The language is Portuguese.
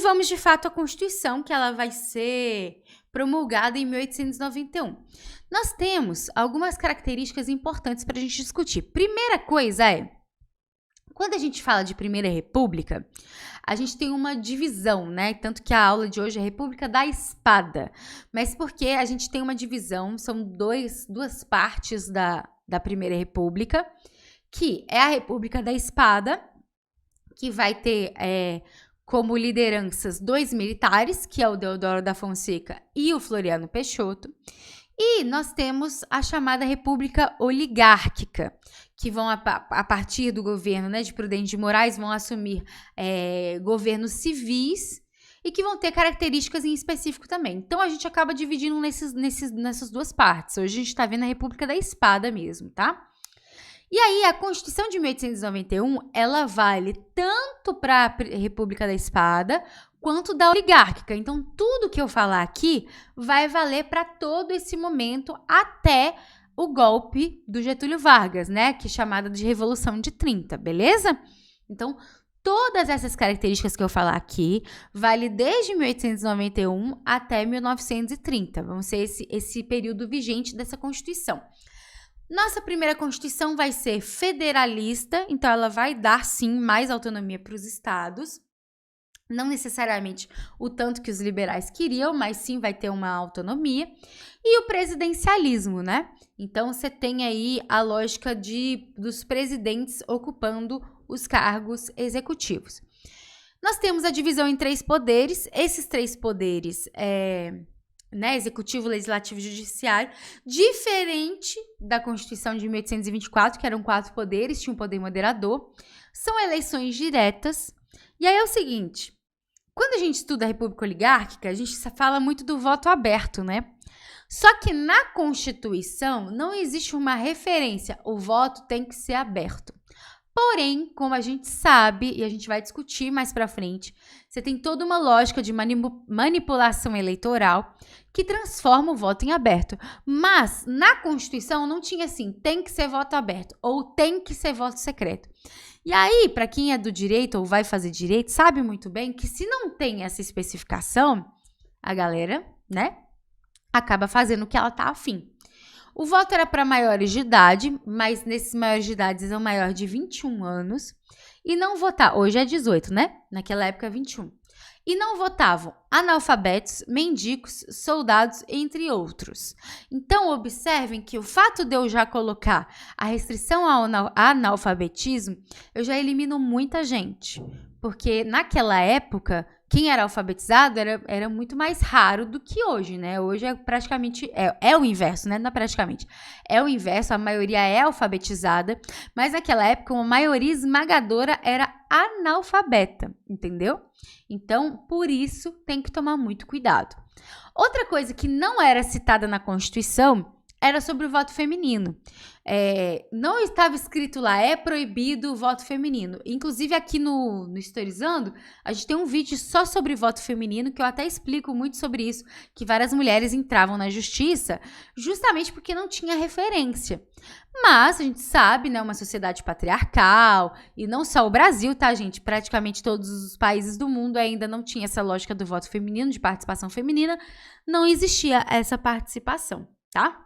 vamos de fato à Constituição, que ela vai ser promulgada em 1891. Nós temos algumas características importantes para a gente discutir. Primeira coisa é, quando a gente fala de Primeira República, a gente tem uma divisão, né? Tanto que a aula de hoje é República da Espada. Mas porque a gente tem uma divisão, são duas partes da Primeira República, que é a República da Espada, que vai ter como lideranças 2 militares, que é o Deodoro da Fonseca e o Floriano Peixoto. E nós temos a chamada República Oligárquica, que vão, a partir do governo, né, de Prudente de Moraes, vão assumir governos civis e que vão ter características em específico também. Então, a gente acaba dividindo nessas duas partes. Hoje a gente está vendo a República da Espada mesmo, tá? E aí, a Constituição de 1891, ela vale tanto para a República da Espada quanto da oligárquica. Então, tudo que eu falar aqui vai valer para todo esse momento até o golpe do Getúlio Vargas, né? Que é chamada de Revolução de 30, beleza? Então, todas essas características que eu falar aqui vale desde 1891 até 1930. Vamos ser esse período vigente dessa Constituição. Nossa primeira Constituição vai ser federalista, então ela vai dar, sim, mais autonomia para os estados. Não necessariamente o tanto que os liberais queriam, mas sim vai ter uma autonomia. E o presidencialismo, né? Então, você tem aí a lógica dos presidentes ocupando os cargos executivos. Nós temos a divisão em 3 poderes. Esses 3 poderes executivo, legislativo e judiciário, diferente da Constituição de 1824, que eram 4 poderes, tinha um poder moderador. São eleições diretas. E aí é o seguinte, quando a gente estuda a República Oligárquica, a gente fala muito do voto aberto, né? Só que na Constituição não existe uma referência, o voto tem que ser aberto. Porém, como a gente sabe, e a gente vai discutir mais pra frente, você tem toda uma lógica de manipulação eleitoral que transforma o voto em aberto. Mas, na Constituição, não tinha assim, tem que ser voto aberto ou tem que ser voto secreto. E aí, para quem é do direito ou vai fazer direito, sabe muito bem que se não tem essa especificação, a galera, né, acaba fazendo o que ela tá afim. O voto era para maiores de idade, mas nesses maiores de idade são maior de 21 anos. E não votar, hoje é 18, né? Naquela época 21. E não votavam analfabetos, mendigos, soldados, entre outros. Então, observem que o fato de eu já colocar a restrição ao analfabetismo, eu já elimino muita gente. Porque naquela época, quem era alfabetizado era muito mais raro do que hoje, né? Hoje é praticamente, é o inverso, né? Não é praticamente. É o inverso, a maioria é alfabetizada, mas naquela época uma maioria esmagadora era analfabeta, entendeu? Então, por isso, tem que tomar muito cuidado. Outra coisa que não era citada na Constituição era sobre o voto feminino. Não estava escrito lá, é proibido o voto feminino. Inclusive, aqui no Historizando, a gente tem um vídeo só sobre voto feminino, que eu até explico muito sobre isso, que várias mulheres entravam na justiça justamente porque não tinha referência. Mas a gente sabe, né, uma sociedade patriarcal, e não só o Brasil, tá, gente? Praticamente todos os países do mundo ainda não tinha essa lógica do voto feminino, de participação feminina, não existia essa participação, tá?